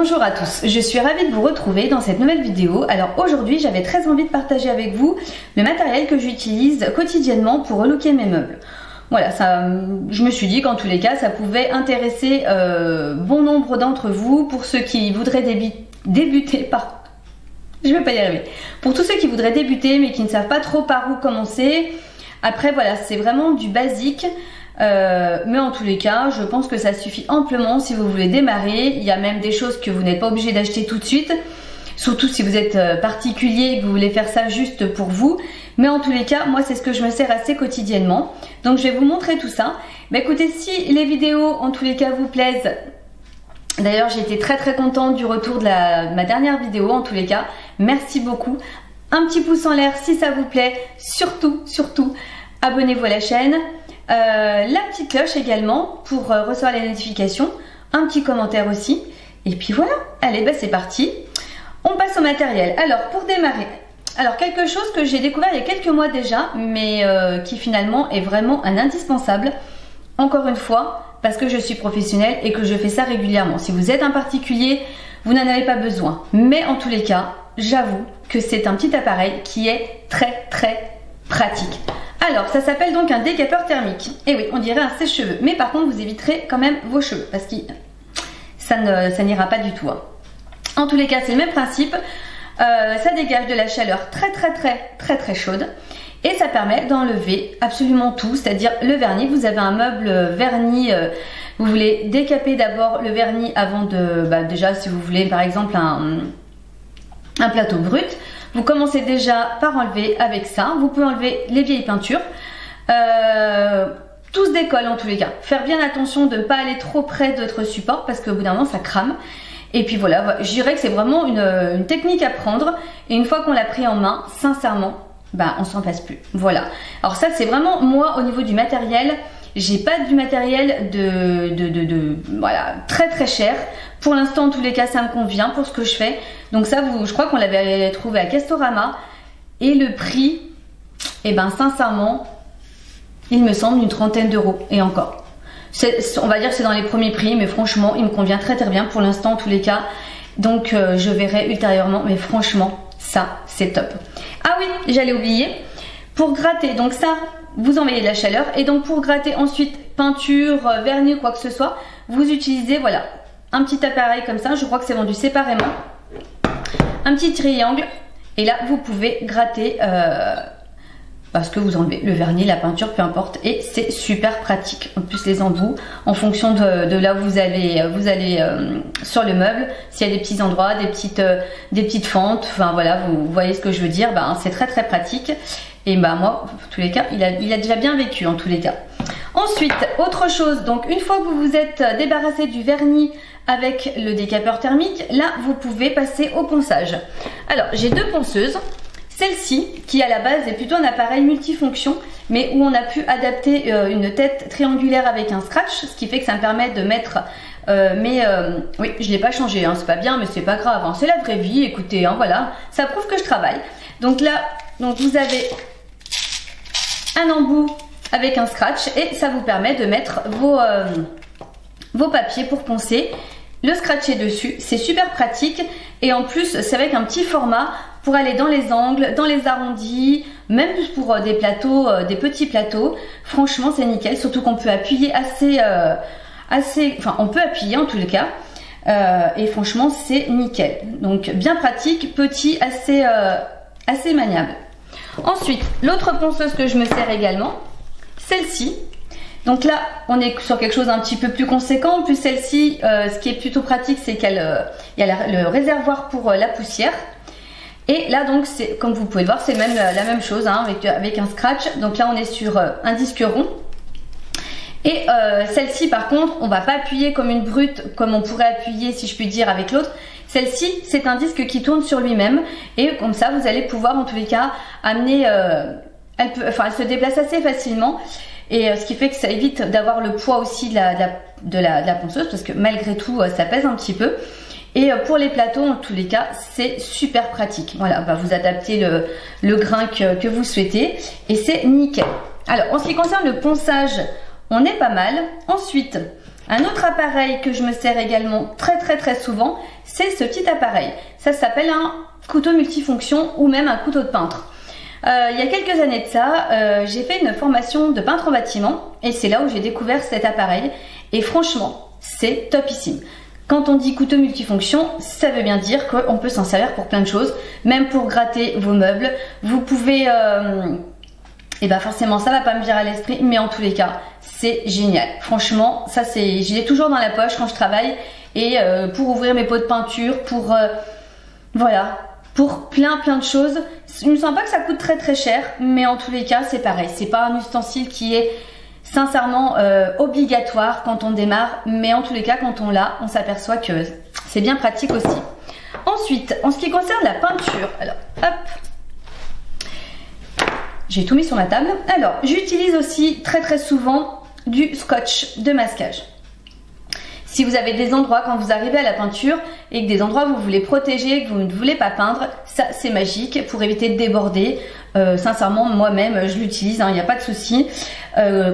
Bonjour à tous, je suis ravie de vous retrouver dans cette nouvelle vidéo. Alors aujourd'hui j'avais très envie de partager avec vous le matériel que j'utilise quotidiennement pour relooker mes meubles. Voilà, je me suis dit qu'en tous les cas ça pouvait intéresser bon nombre d'entre vous, pour ceux qui voudraient débuter pour tous ceux qui voudraient débuter mais qui ne savent pas trop par où commencer. Après voilà, c'est vraiment du basique. Mais en tous les cas, je pense que ça suffit amplement si vous voulez démarrer. Il y a même des choses que vous n'êtes pas obligé d'acheter tout de suite, surtout si vous êtes particulier et que vous voulez faire ça juste pour vous. Mais en tous les cas, moi c'est ce que je me sers assez quotidiennement. Donc je vais vous montrer tout ça. Mais écoutez, si les vidéos en tous les cas vous plaisent, d'ailleurs j'ai été très contente du retour de ma dernière vidéo en tous les cas. Merci beaucoup. Un petit pouce en l'air si ça vous plaît. Surtout, abonnez-vous à la chaîne. La petite cloche également pour recevoir les notifications, un petit commentaire aussi, et puis voilà. Allez, bah c'est parti, on passe au matériel. Alors pour démarrer, quelque chose que j'ai découvert il y a quelques mois déjà, mais qui finalement est vraiment un indispensable, encore une fois, parce que je suis professionnelle et que je fais ça régulièrement. Si vous êtes un particulier, vous n'en avez pas besoin, mais en tous les cas, j'avoue que c'est un petit appareil qui est très pratique. Alors, ça s'appelle donc un décapeur thermique. Et oui, on dirait un sèche-cheveux. Mais par contre, vous éviterez quand même vos cheveux parce que ça n'ira pas du tout. Hein. En tous les cas, c'est le même principe. Ça dégage de la chaleur très chaude. Et ça permet d'enlever absolument tout. C'est-à-dire le vernis. Vous avez un meuble verni. Vous voulez décaper d'abord le vernis avant de... déjà, si vous voulez, par exemple, un plateau brut. Vous commencez déjà par enlever avec ça. Vous pouvez enlever les vieilles peintures. Tout se décolle en tous les cas. Faire bien attention de ne pas aller trop près de votre support parce qu'au bout d'un moment ça crame. Et puis voilà, je dirais que c'est vraiment une technique à prendre. Et une fois qu'on l'a pris en main, sincèrement, on s'en passe plus. Voilà. Alors ça c'est vraiment moi au niveau du matériel. J'ai pas du matériel voilà, très cher. Pour l'instant, en tous les cas, ça me convient pour ce que je fais. Donc ça, je crois qu'on l'avait trouvé à Castorama. Et le prix, sincèrement, il me semble une trentaine d'euros. Et encore. On va dire que c'est dans les premiers prix, mais franchement, il me convient très bien pour l'instant, en tous les cas. Donc je verrai ultérieurement, mais franchement, ça, c'est top. Ah oui, j'allais oublier. Pour gratter, donc ça, vous envoyez de la chaleur. Et donc pour gratter ensuite peinture, vernis ou quoi que ce soit, vous utilisez, voilà, un petit appareil comme ça. Je crois que c'est vendu séparément. Un petit triangle. Et là, vous pouvez gratter parce que vous enlevez le vernis, la peinture, peu importe. Et c'est super pratique. En plus, les embouts, en fonction de là où vous allez sur le meuble, s'il y a des petits endroits, des petites fentes, enfin voilà, vous voyez ce que je veux dire. C'est très pratique. Et moi, en tous les cas, il a déjà bien vécu en tous les cas. Ensuite, autre chose, donc une fois que vous vous êtes débarrassé du vernis avec le décapeur thermique, là vous pouvez passer au ponçage. Alors j'ai deux ponceuses. Celle-ci, qui à la base est plutôt un appareil multifonction, mais où on a pu adapter une tête triangulaire avec un scratch, ce qui fait que ça me permet de mettre oui, je ne l'ai pas changé, hein, c'est pas bien, mais c'est pas grave, hein, c'est la vraie vie, écoutez, hein, voilà, ça prouve que je travaille. Donc là, vous avez un embout avec un scratch et ça vous permet de mettre vos papiers pour poncer, le scratcher dessus. C'est super pratique et en plus c'est avec un petit format pour aller dans les angles, dans les arrondis, même pour des plateaux, des petits plateaux. Franchement c'est nickel, surtout qu'on peut appuyer enfin on peut appuyer en tous les cas. Et franchement c'est nickel. Donc bien pratique, petit, assez maniable. Ensuite, l'autre ponceuse que je me sers également, celle-ci. Donc là, on est sur quelque chose d'un petit peu plus conséquent. En plus, celle-ci, ce qui est plutôt pratique, c'est qu'il y a le réservoir pour la poussière. Et là, donc, comme vous pouvez le voir, c'est même la même chose hein, avec un scratch. Donc là, on est sur un disque rond. Et celle-ci, par contre, on ne va pas appuyer comme une brute, comme on pourrait appuyer, si je puis dire, avec l'autre. Celle-ci, c'est un disque qui tourne sur lui-même et comme ça, vous allez pouvoir en tous les cas amener, elle se déplace assez facilement et ce qui fait que ça évite d'avoir le poids aussi de la ponceuse parce que malgré tout, ça pèse un petit peu. Et pour les plateaux, en tous les cas, c'est super pratique. Voilà, vous adaptez le grain que vous souhaitez et c'est nickel. Alors, en ce qui concerne le ponçage, on est pas mal. Ensuite, un autre appareil que je me sers également très souvent, c'est ce petit appareil. Ça s'appelle un couteau multifonction ou même un couteau de peintre. Il y a quelques années de ça, j'ai fait une formation de peintre en bâtiment et c'est là où j'ai découvert cet appareil et franchement, c'est topissime. Quand on dit couteau multifonction, ça veut bien dire qu'on peut s'en servir pour plein de choses, même pour gratter vos meubles. Vous pouvez, et ben forcément ça va pas me venir à l'esprit, mais en tous les cas, c'est génial. Franchement, ça c'est, je l'ai toujours dans la poche quand je travaille et pour ouvrir mes pots de peinture, pour voilà. Pour plein de choses. Je ne sens pas que ça coûte très cher, mais en tous les cas c'est pareil. C'est pas un ustensile qui est sincèrement obligatoire quand on démarre, mais en tous les cas quand on l'a, on s'aperçoit que c'est bien pratique aussi. Ensuite, en ce qui concerne la peinture, alors hop, j'ai tout mis sur ma table. Alors j'utilise aussi très souvent du scotch de masquage. Si vous avez des endroits quand vous arrivez à la peinture et que des endroits où vous voulez protéger, que vous ne voulez pas peindre, ça c'est magique pour éviter de déborder. Sincèrement, moi-même je l'utilise, il n'y a pas de souci,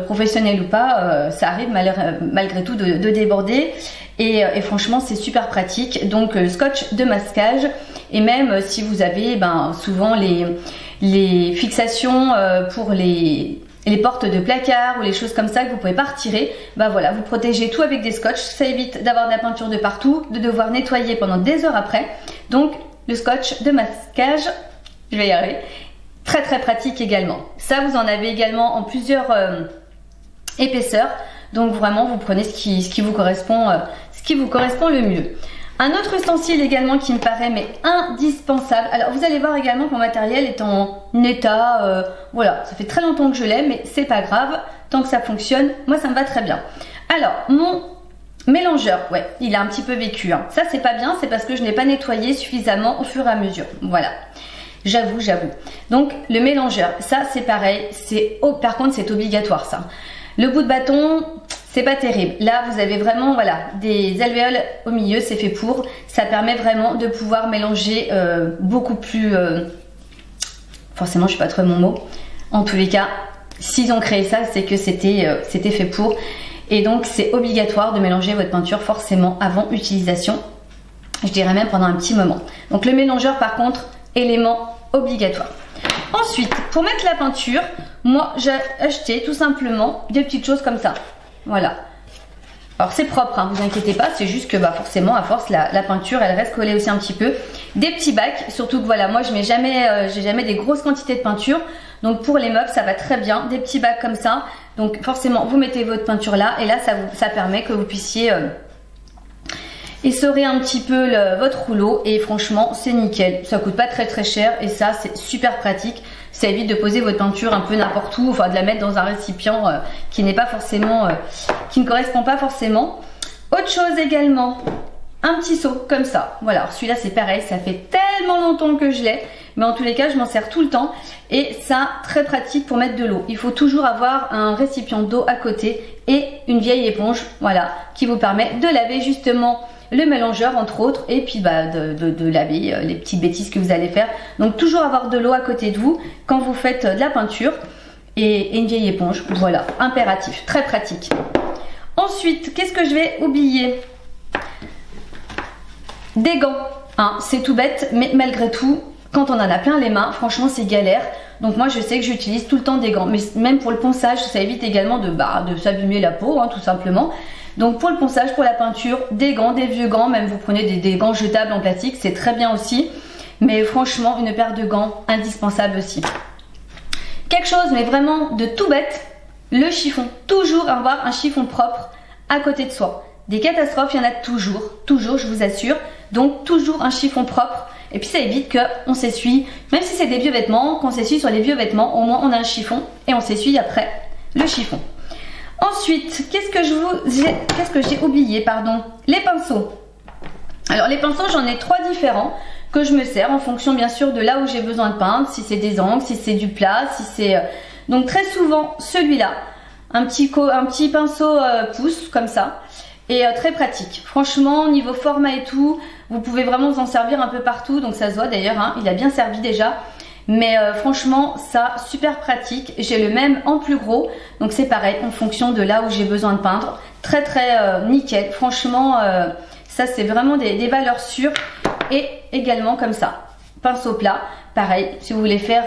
professionnel ou pas, ça arrive malgré tout de déborder et franchement c'est super pratique. Donc scotch de masquage et même si vous avez souvent les fixations pour les portes de placard ou les choses comme ça que vous pouvez pas retirer, voilà, vous protégez tout avec des scotch, ça évite d'avoir de la peinture de partout, de devoir nettoyer pendant des heures après. Donc le scotch de masquage, je vais y arriver, très pratique également. Ça vous en avez également en plusieurs épaisseurs, donc vraiment vous prenez ce qui vous correspond le mieux. Un autre ustensile également qui me paraît mais indispensable, alors vous allez voir également que mon matériel est en état, voilà, ça fait très longtemps que je l'ai mais c'est pas grave, tant que ça fonctionne, moi ça me va très bien. Alors mon mélangeur, ouais, il a un petit peu vécu, ça c'est pas bien, c'est parce que je n'ai pas nettoyé suffisamment au fur et à mesure, voilà. J'avoue. Donc le mélangeur, ça c'est pareil, par contre c'est obligatoire ça. Le bout de bâton, c'est pas terrible. Là, vous avez vraiment voilà, des alvéoles au milieu, c'est fait pour. Ça permet vraiment de pouvoir mélanger beaucoup plus... Forcément, je ne sais pas trouver mon mot. En tous les cas, s'ils ont créé ça, c'est que c'était fait pour. Et donc, c'est obligatoire de mélanger votre peinture forcément avant utilisation. Je dirais même pendant un petit moment. Donc, le mélangeur, par contre, élément obligatoire. Ensuite, pour mettre la peinture, moi j'ai acheté tout simplement des petites choses comme ça. Voilà. Alors c'est propre, vous inquiétez pas, c'est juste que forcément à force la peinture elle reste collée aussi un petit peu. Des petits bacs, surtout que voilà, moi je mets j'ai jamais des grosses quantités de peinture. Donc pour les meubles ça va très bien, des petits bacs comme ça. Donc forcément vous mettez votre peinture là et là ça permet que vous puissiez essorer un petit peu votre rouleau et franchement c'est nickel, ça coûte pas très cher et ça c'est super pratique, ça évite de poser votre peinture un peu n'importe où, enfin de la mettre dans un récipient qui n'est pas forcément, qui ne correspond pas forcément. Autre chose également, un petit seau comme ça, voilà, celui-là c'est pareil, ça fait tellement longtemps que je l'ai, mais en tous les cas je m'en sers tout le temps et ça très pratique pour mettre de l'eau. Il faut toujours avoir un récipient d'eau à côté et une vieille éponge, voilà, qui vous permet de laver justement le mélangeur entre autres et puis de laver les petites bêtises que vous allez faire. Donc toujours avoir de l'eau à côté de vous quand vous faites de la peinture et une vieille éponge, voilà, impératif, très pratique. Ensuite, qu'est-ce que je vais oublier? Des gants, c'est tout bête mais malgré tout quand on en a plein les mains, franchement c'est galère. Donc moi je sais que j'utilise tout le temps des gants, mais même pour le ponçage ça évite également de s'abîmer la peau tout simplement. Donc pour le ponçage, pour la peinture, des gants, des vieux gants, même vous prenez des gants jetables en plastique, c'est très bien aussi. Mais franchement, une paire de gants, indispensable aussi. Quelque chose, mais vraiment de tout bête, le chiffon. Toujours avoir un chiffon propre à côté de soi. Des catastrophes, il y en a toujours, je vous assure. Donc toujours un chiffon propre. Et puis ça évite qu'on s'essuie, même si c'est des vieux vêtements, qu'on s'essuie sur les vieux vêtements, au moins on a un chiffon et on s'essuie après le chiffon. Ensuite, qu'est-ce que j'ai oublié, pardon, les pinceaux. Alors les pinceaux, j'en ai 3 différents que je me sers en fonction bien sûr de là où j'ai besoin de peindre, si c'est des angles, si c'est du plat, si c'est... Donc très souvent celui-là, un petit pinceau pouce comme ça, et très pratique. Franchement, niveau format et tout, vous pouvez vraiment vous en servir un peu partout, donc ça se voit d'ailleurs, il a bien servi déjà. Mais franchement ça super pratique, j'ai le même en plus gros, donc c'est pareil en fonction de là où j'ai besoin de peindre, très nickel, franchement Ça c'est vraiment des valeurs sûres. Et également comme ça, pinceau plat, pareil, si vous voulez faire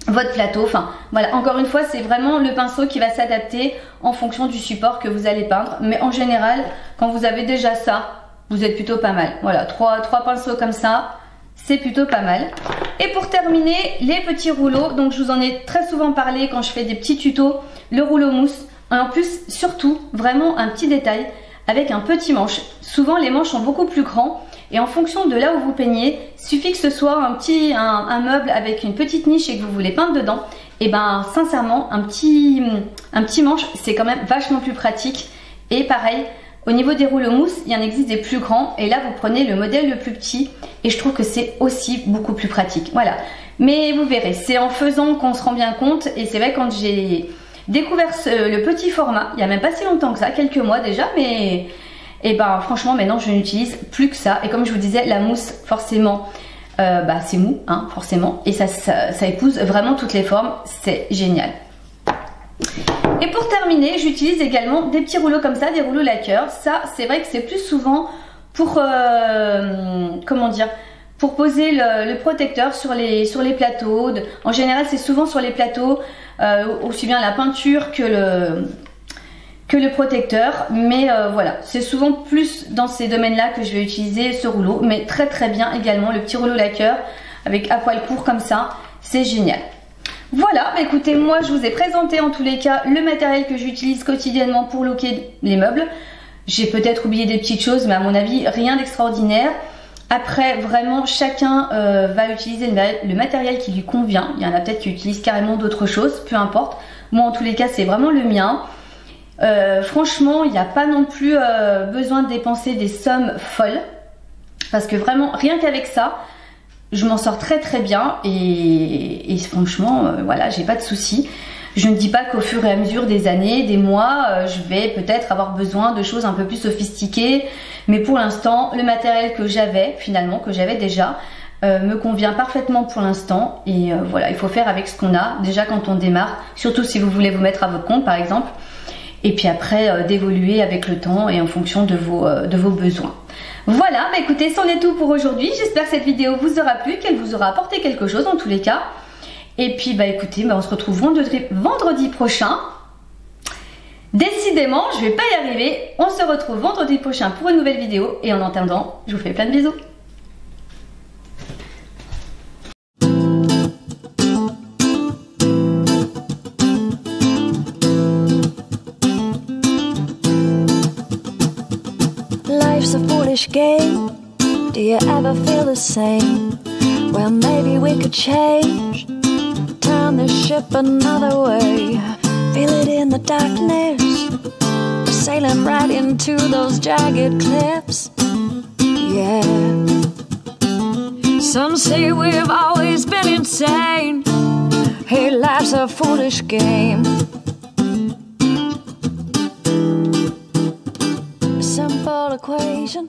votre plateau. Enfin voilà, encore une fois c'est vraiment le pinceau qui va s'adapter en fonction du support que vous allez peindre. Mais en général, quand vous avez déjà ça, vous êtes plutôt pas mal. Voilà, trois pinceaux comme ça, c'est plutôt pas mal. Et pour terminer, les petits rouleaux. Donc je vous en ai très souvent parlé quand je fais des petits tutos. Le rouleau mousse. En plus, surtout, vraiment un petit détail avec un petit manche. Souvent les manches sont beaucoup plus grands. Et en fonction de là où vous peignez, suffit que ce soit un meuble avec une petite niche et que vous voulez peindre dedans. Et ben sincèrement, un petit manche, c'est quand même vachement plus pratique. Et pareil, au niveau des rouleaux mousse, il y en existe des plus grands. Et là, vous prenez le modèle le plus petit. Et je trouve que c'est aussi beaucoup plus pratique. Voilà. Mais vous verrez, c'est en faisant qu'on se rend bien compte. Et c'est vrai, quand j'ai découvert le petit format, il n'y a même pas si longtemps que ça, quelques mois déjà, mais... Et ben franchement maintenant je n'utilise plus que ça. Et comme je vous disais, la mousse forcément c'est mou hein, forcément. Et ça épouse vraiment toutes les formes. C'est génial. Et pour terminer, j'utilise également des petits rouleaux comme ça, des rouleaux laqueurs. Ça c'est vrai que c'est plus souvent pour comment dire, pour poser le protecteur sur les plateaux. En général c'est souvent sur les plateaux, aussi bien la peinture que le protecteur, mais voilà, c'est souvent plus dans ces domaines là que je vais utiliser ce rouleau, mais très très bien également le petit rouleau laqueur avec à poil court comme ça, c'est génial. Voilà, bah écoutez, moi je vous ai présenté en tous les cas le matériel que j'utilise quotidiennement pour looker les meubles. J'ai peut-être oublié des petites choses, mais à mon avis rien d'extraordinaire. Après vraiment chacun va utiliser le matériel qui lui convient. Il y en a peut-être qui utilisent carrément d'autres choses, peu importe. Moi en tous les cas c'est vraiment le mien. Franchement il n'y a pas non plus besoin de dépenser des sommes folles, parce que vraiment rien qu'avec ça je m'en sors très très bien et franchement voilà, j'ai pas de soucis. Je ne dis pas qu'au fur et à mesure des années, des mois, je vais peut-être avoir besoin de choses un peu plus sophistiquées, mais pour l'instant le matériel que j'avais finalement, que j'avais déjà, me convient parfaitement pour l'instant. Et voilà, il faut faire avec ce qu'on a déjà quand on démarre, surtout si vous voulez vous mettre à votre compte par exemple. Et puis après d'évoluer avec le temps et en fonction de vos besoins. Voilà, bah écoutez, c'en est tout pour aujourd'hui. J'espère que cette vidéo vous aura plu, qu'elle vous aura apporté quelque chose en tous les cas. Et puis bah écoutez, bah on se retrouve vendredi prochain. Décidément, je vais pas y arriver. On se retrouve vendredi prochain pour une nouvelle vidéo. Et en attendant, je vous fais plein de bisous. Life's a foolish game. Do you ever feel the same? Well, maybe we could change, turn the ship another way. Feel it in the darkness, we're sailing right into those jagged cliffs. Yeah. Some say we've always been insane. Hey, life's a foolish game. Simple equation.